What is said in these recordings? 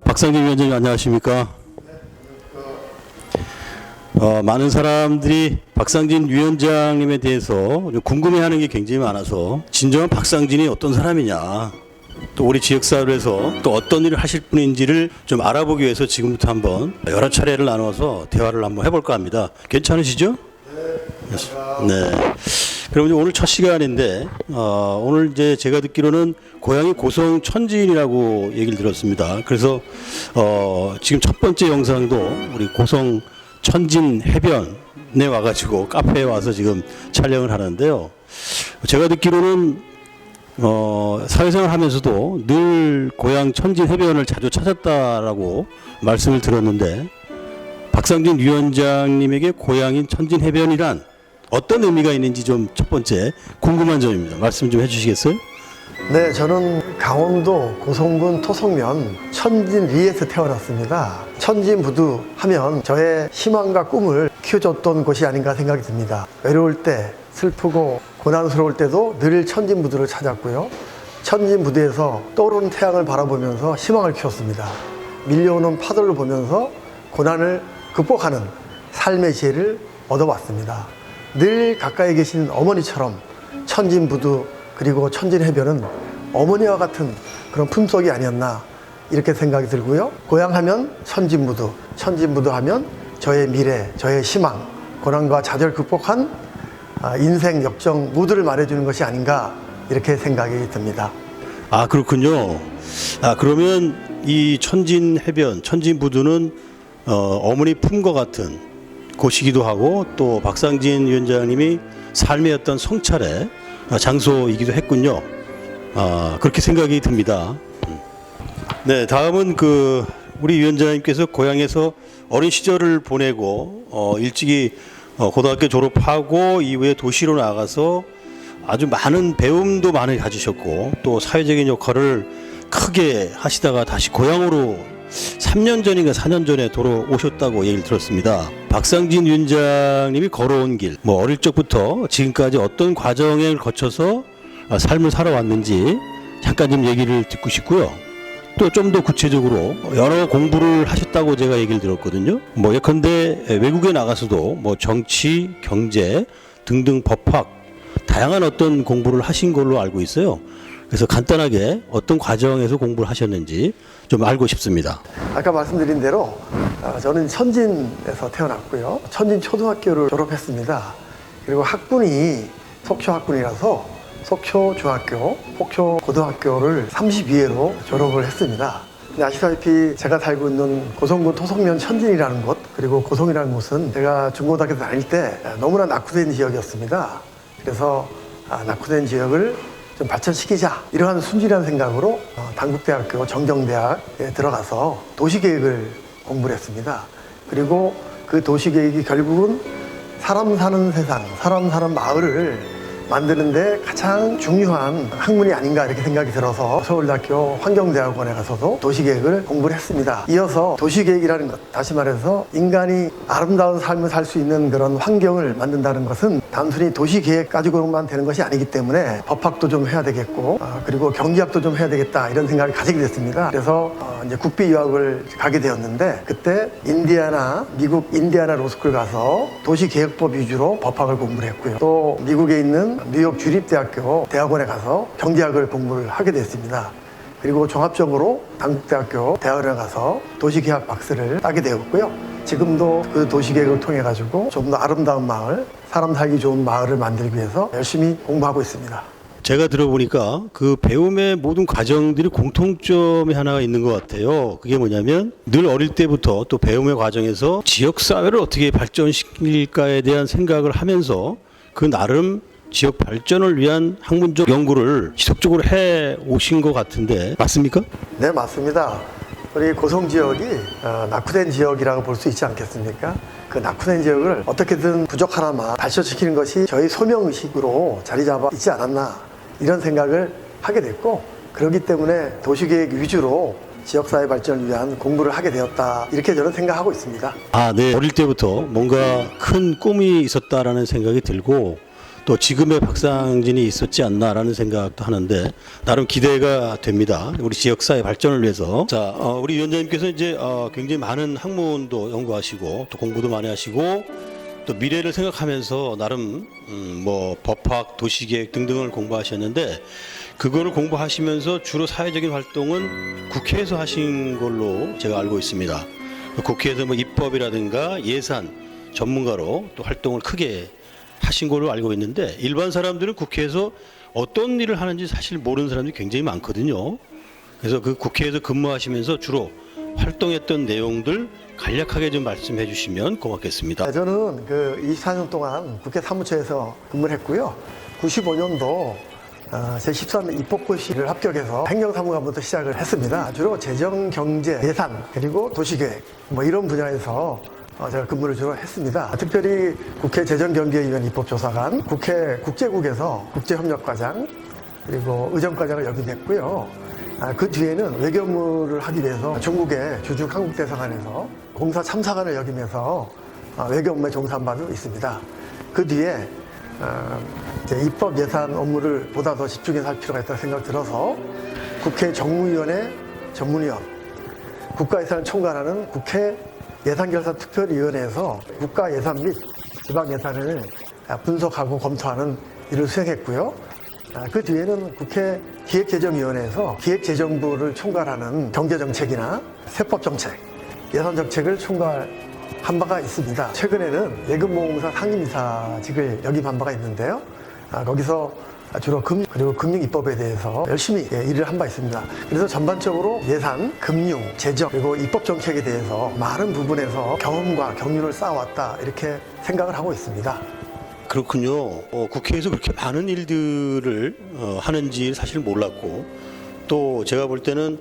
박상진 위원장님 안녕하십니까? 많은 사람들이 박상진 위원장님에 대해서 궁금해하는 게 굉장히 많아서 진정한 박상진이 어떤 사람이냐, 또 우리 지역사회에서 또 어떤 일을 하실 분인지를 좀 알아보기 위해서 지금부터 한번 여러 차례를 나눠서 대화를 한번 해볼까 합니다. 괜찮으시죠? 네. 그럼 이제 오늘 첫 시간인데 오늘 이제 제가 듣기로는 고향이 고성 천진이라고 얘기를 들었습니다. 그래서 지금 첫 번째 영상도 우리 고성 천진 해변에 와가지고 카페에 와서 지금 촬영을 하는데요. 제가 듣기로는 사회생활 하면서도 늘 고향 천진 해변을 자주 찾았다라고 말씀을 들었는데, 박상진 위원장님에게 고향인 천진 해변이란 어떤 의미가 있는지 좀 첫 번째 궁금한 점입니다. 말씀 좀 해주시겠어요? 네, 저는 강원도 고성군 토성면 천진리에서 태어났습니다. 천진부두 하면 저의 희망과 꿈을 키워줬던 곳이 아닌가 생각이 듭니다. 외로울 때, 슬프고 고난스러울 때도 늘 천진부두를 찾았고요. 천진부두에서 떠오르는 태양을 바라보면서 희망을 키웠습니다. 밀려오는 파도를 보면서 고난을 극복하는 삶의 지혜를 얻어왔습니다. 늘 가까이 계신 어머니처럼 천진부두 그리고 천진해변은 어머니와 같은 그런 품속이 아니었나 이렇게 생각이 들고요. 고향하면 천진부두, 천진부두 하면 저의 미래, 저의 희망, 고난과 좌절 극복한 인생 역정 모두를 말해주는 것이 아닌가 이렇게 생각이 듭니다. 아, 그렇군요. 그러면 이 천진해변, 천진부두는 어머니 품과 같은 곳이기도 하고 또 박상진 위원장님이 삶의 어떤 성찰의 장소이기도 했군요. 그렇게 생각이 듭니다. 네, 다음은 우리 위원장님께서 고향에서 어린 시절을 보내고 일찍이 고등학교 졸업하고 이후에 도시로 나가서 아주 많은 배움도 많이 가지셨고 또 사회적인 역할을 크게 하시다가 다시 고향으로 3년 전인가 4년 전에 돌아오셨다고 얘기를 들었습니다. 박상진 위원장님이 걸어온 길, 어릴 적부터 지금까지 어떤 과정을 거쳐서 삶을 살아왔는지 잠깐 좀 얘기를 듣고 싶고요. 또 좀 더 구체적으로 여러 공부를 하셨다고 제가 얘기를 들었거든요. 예컨대 외국에 나가서도 정치, 경제 등등 법학 다양한 어떤 공부를 하신 걸로 알고 있어요. 그래서 간단하게 어떤 과정에서 공부를 하셨는지 좀 알고 싶습니다. 아까 말씀드린 대로 저는 천진에서 태어났고요. 천진 초등학교를 졸업했습니다. 그리고 학군이 속초 학군이라서 속초 중학교, 속초 고등학교를 32회로 졸업을 했습니다. 근데 아시다시피 제가 살고 있는 고성군 토성면 천진이라는 곳, 그리고 고성이라는 곳은 제가 중고등학교 다닐 때 너무나 낙후된 지역이었습니다. 그래서 낙후된 지역을 좀 발전시키자 이러한 순진한 생각으로 단국대학교 정경대학에 들어가서 도시계획을 공부를 했습니다. 그리고 그 도시계획이 결국은 사람 사는 세상, 사람 사는 마을을 만드는데 가장 중요한 학문이 아닌가 이렇게 생각이 들어서 서울대학교 환경대학원에 가서도 도시계획을 공부를 했습니다. 이어서 도시계획이라는 것, 다시 말해서 인간이 아름다운 삶을 살 수 있는 그런 환경을 만든다는 것은 단순히 도시계획 가지고만 되는 것이 아니기 때문에 법학도 좀 해야 되겠고 그리고 경제학도 좀 해야 되겠다 이런 생각을 가지게 됐습니다. 그래서 이제 국비 유학을 가게 되었는데 그때 미국 인디아나 로스쿨 가서 도시계획법 위주로 법학을 공부를 했고요. 또 미국에 있는 뉴욕 주립대학교 대학원에 가서 경제학을 공부를 하게 됐습니다. 그리고 종합적으로 단국대학교 대학원에 가서 도시계획 박사를 따게 되었고요. 지금도 그 도시계획을 통해 가지고 좀 더 아름다운 마을, 사람 살기 좋은 마을을 만들기 위해서 열심히 공부하고 있습니다. 제가 들어보니까 그 배움의 모든 과정들이 공통점이 하나가 있는 것 같아요. 그게 뭐냐면 늘 어릴 때부터 또 배움의 과정에서 지역사회를 어떻게 발전시킬까에 대한 생각을 하면서 그 나름 지역 발전을 위한 학문적 연구를 지속적으로 해 오신 것 같은데 맞습니까? 네, 맞습니다. 우리 고성 지역이 낙후된 지역이라고 볼 수 있지 않겠습니까? 그 낙후된 지역을 어떻게든 부족하나마 발전시키는 것이 저희 소명의식으로 자리 잡아 있지 않았나 이런 생각을 하게 됐고, 그렇기 때문에 도시계획 위주로 지역사회 발전을 위한 공부를 하게 되었다 이렇게 저는 생각하고 있습니다. 네. 어릴 때부터 뭔가 큰 꿈이 있었다라는 생각이 들고 또 지금의 박상진이 있었지 않나라는 생각도 하는데 나름 기대가 됩니다. 우리 지역사회 발전을 위해서. 자, 우리 위원장님께서 이제 굉장히 많은 학문도 연구하시고 또 공부도 많이 하시고 또 미래를 생각하면서 나름 뭐 법학, 도시계획 등등을 공부하셨는데 그거를 공부하시면서 주로 사회적인 활동은 국회에서 하신 걸로 제가 알고 있습니다. 국회에서 뭐 입법이라든가 예산 전문가로 또 활동을 크게 하신 걸로 알고 있는데 일반 사람들은 국회에서 어떤 일을 하는지 사실 모르는 사람들이 굉장히 많거든요. 그래서 그 국회에서 근무하시면서 주로 활동했던 내용들 간략하게 좀 말씀해 주시면 고맙겠습니다. 저는 그 24년 동안 국회 사무처에서 근무를 했고요. 95년도 제13회 입법고시를 합격해서 행정사무관부터 시작을 했습니다. 주로 재정, 경제, 예산, 그리고 도시계획 뭐 이런 분야에서 제가 근무를 주로 했습니다. 특별히 국회 재정경제위원 입법조사관, 국회 국제국에서 국제협력과장, 그리고 의정과장을 역임했고요. 그 뒤에는 외교업무를 하기 위해서 중국의 주중 한국대사관에서 공사 참사관을 역임해서 외교업무에 종사한 바도 있습니다. 그 뒤에 이제 입법 예산 업무를 보다 더 집중해서 할 필요가 있다고 생각 들어서 국회 정무위원회 전문위원, 국가예산을 총괄하는 국회 예산결산특별위원회에서 국가 예산 및 지방 예산을 분석하고 검토하는 일을 수행했고요. 그 뒤에는 국회 기획재정위원회에서 기획재정부를 총괄하는 경제정책이나 세법정책, 예산정책을 총괄한 바가 있습니다. 최근에는 예금보험사 상임이사직을 역임한 바가 있는데요. 거기서 주로 그리고 금융입법에 대해서 열심히 일을 한 바 있습니다. 그래서 전반적으로 예산, 금융, 재정, 그리고 입법정책에 대해서 많은 부분에서 경험과 경륜을 쌓아왔다 이렇게 생각을 하고 있습니다. 그렇군요. 국회에서 그렇게 많은 일들을 하는지 사실 몰랐고 또 제가 볼 때는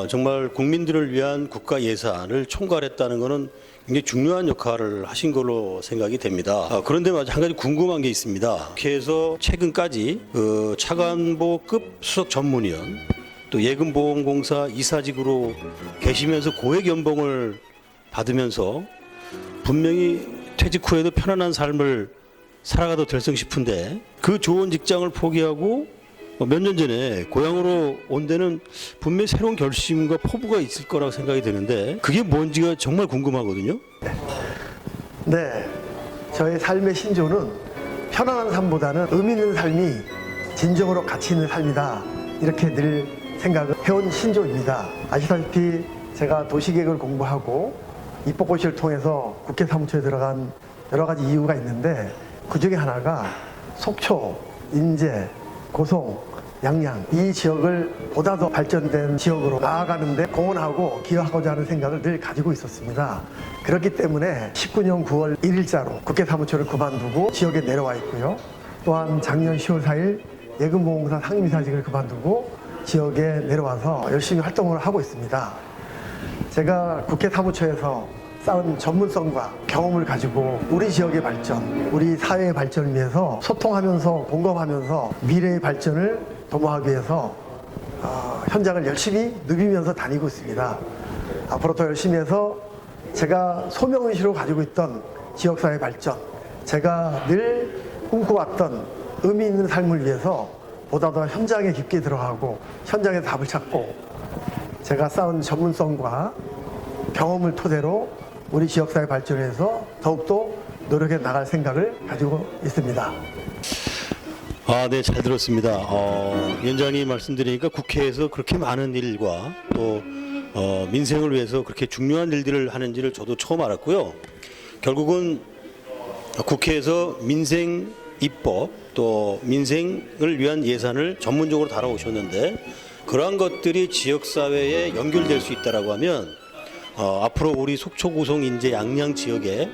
정말 국민들을 위한 국가 예산을 총괄했다는 것은 굉장히 중요한 역할을 하신 걸로 생각이 됩니다. 그런데 한 가지 궁금한 게 있습니다. 국회에서 최근까지 그 차관보급 수석 전문위원 또 예금보험공사 이사직으로 계시면서 고액 연봉을 받으면서 분명히 퇴직 후에도 편안한 삶을 살아가도 될 성 싶은데 그 좋은 직장을 포기하고 몇 년 전에 고향으로 온 데는 분명히 새로운 결심과 포부가 있을 거라고 생각이 드는데 그게 뭔지가 정말 궁금하거든요. 네, 저의 삶의 신조는 편안한 삶보다는 의미 있는 삶이 진정으로 가치 있는 삶이다 이렇게 늘 생각을 해온 신조입니다. 아시다시피 제가 도시계획을 공부하고 입법고시를 통해서 국회 사무처에 들어간 여러 가지 이유가 있는데 그 중에 하나가 속초, 인제, 고성, 양양 이 지역을 보다 더 발전된 지역으로 나아가는데 공헌하고 기여하고자 하는 생각을 늘 가지고 있었습니다. 그렇기 때문에 19년 9월 1일자로 국회 사무처를 그만두고 지역에 내려와 있고요. 또한 작년 10월 4일 예금보험사 상임이사직을 그만두고 지역에 내려와서 열심히 활동을 하고 있습니다. 제가 국회 사무처에서 쌓은 전문성과 경험을 가지고 우리 지역의 발전, 우리 사회의 발전을 위해서 소통하면서 공감하면서 미래의 발전을 도모하기 위해서 현장을 열심히 누비면서 다니고 있습니다. 앞으로 더 열심히 해서 제가 소명의식으로 가지고 있던 지역사회 발전, 제가 늘 꿈꿔왔던 의미 있는 삶을 위해서 보다 더 현장에 깊게 들어가고 현장에 답을 찾고 제가 쌓은 전문성과 경험을 토대로 우리 지역사회 발전을 위해서 더욱더 노력해 나갈 생각을 가지고 있습니다. 네, 잘 들었습니다. 위원장님 말씀드리니까 국회에서 그렇게 많은 일과 또 민생을 위해서 그렇게 중요한 일들을 하는지를 저도 처음 알았고요. 결국은 국회에서 민생 입법 또 민생을 위한 예산을 전문적으로 다뤄오셨는데 그러한 것들이 지역사회에 연결될 수 있다라고 하면 앞으로 우리 속초, 고성, 인제, 양양 지역에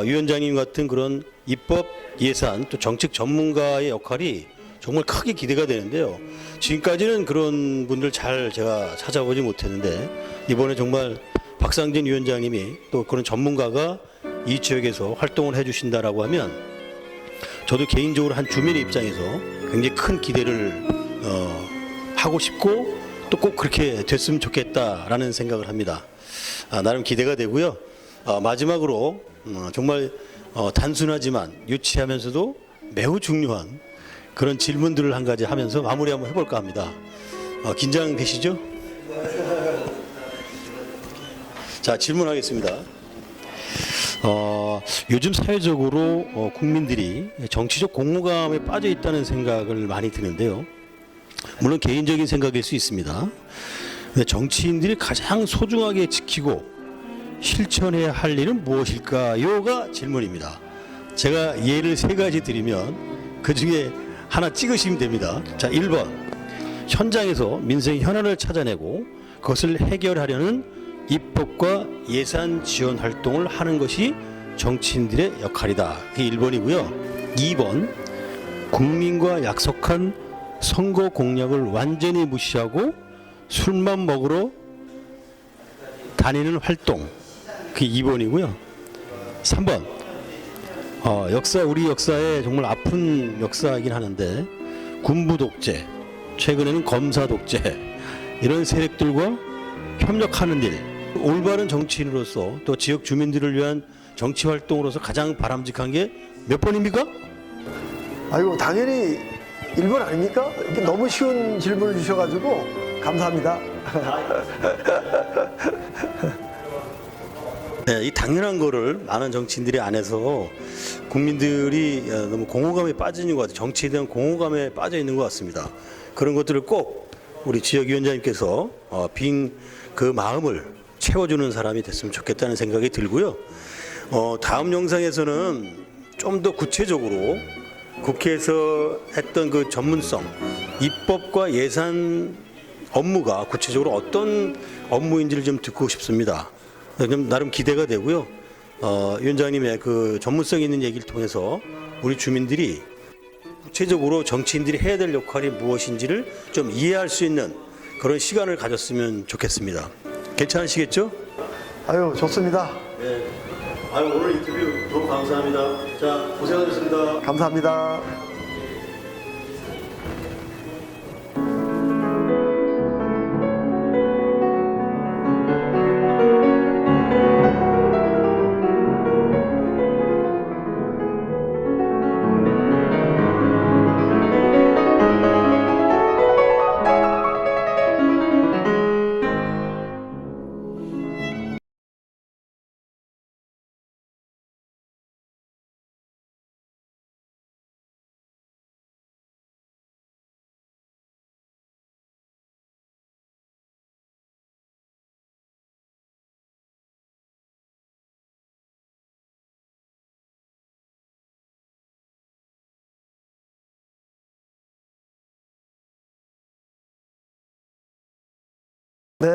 위원장님 같은 그런 입법, 예산, 또 정책 전문가의 역할이 정말 크게 기대가 되는데요. 지금까지는 그런 분들 잘 제가 찾아보지 못했는데 이번에 정말 박상진 위원장님이 또 그런 전문가가 이 지역에서 활동을 해주신다라고 하면 저도 개인적으로 한 주민의 입장에서 굉장히 큰 기대를 하고 싶고 또 꼭 그렇게 됐으면 좋겠다라는 생각을 합니다. 나름 기대가 되고요. 마지막으로 정말 단순하지만 유치하면서도 매우 중요한 그런 질문들을 한 가지 하면서 마무리 한번 해볼까 합니다. 긴장되시죠? 자, 질문하겠습니다. 요즘 사회적으로 국민들이 정치적 공허감에 빠져 있다는 생각을 많이 드는데요. 물론 개인적인 생각일 수 있습니다. 근데 정치인들이 가장 소중하게 지키고 실천해야 할 일은 무엇일까요가 질문입니다. 제가 예를 세 가지 드리면 그 중에 하나 찍으시면 됩니다. 자, 1번. 현장에서 민생 현안을 찾아내고 그것을 해결하려는 입법과 예산 지원 활동을 하는 것이 정치인들의 역할이다. 그게 1번이고요. 2번. 국민과 약속한 선거 공약을 완전히 무시하고 술만 먹으러 다니는 활동. 그게 2번이고요. 3번. 우리 역사에 정말 아픈 역사이긴 하는데 군부 독재, 최근에는 검사 독재 이런 세력들과 협력하는 일, 올바른 정치인으로서 또 지역 주민들을 위한 정치 활동으로서 가장 바람직한 게 몇 번입니까? 아이고, 당연히 1번 아닙니까? 이렇게 너무 쉬운 질문을 주셔가지고 감사합니다. 네, 이 당연한 거를 많은 정치인들이 안 해서 국민들이 너무 공허감에 빠져 있는 것 같아요. 정치에 대한 공허감에 빠져 있는 것 같습니다. 그런 것들을 꼭 우리 지역위원장님께서 빈 그 마음을 채워주는 사람이 됐으면 좋겠다는 생각이 들고요. 다음 영상에서는 좀 더 구체적으로 국회에서 했던 그 전문성, 입법과 예산 업무가 구체적으로 어떤 업무인지를 좀 듣고 싶습니다. 좀 나름 기대가 되고요. 위원장님의 그 전문성 있는 얘기를 통해서 우리 주민들이 구체적으로 정치인들이 해야 될 역할이 무엇인지를 좀 이해할 수 있는 그런 시간을 가졌으면 좋겠습니다. 괜찮으시겠죠? 아유, 좋습니다. 네. 오늘 인터뷰 너무 감사합니다. 자, 고생하셨습니다. 감사합니다.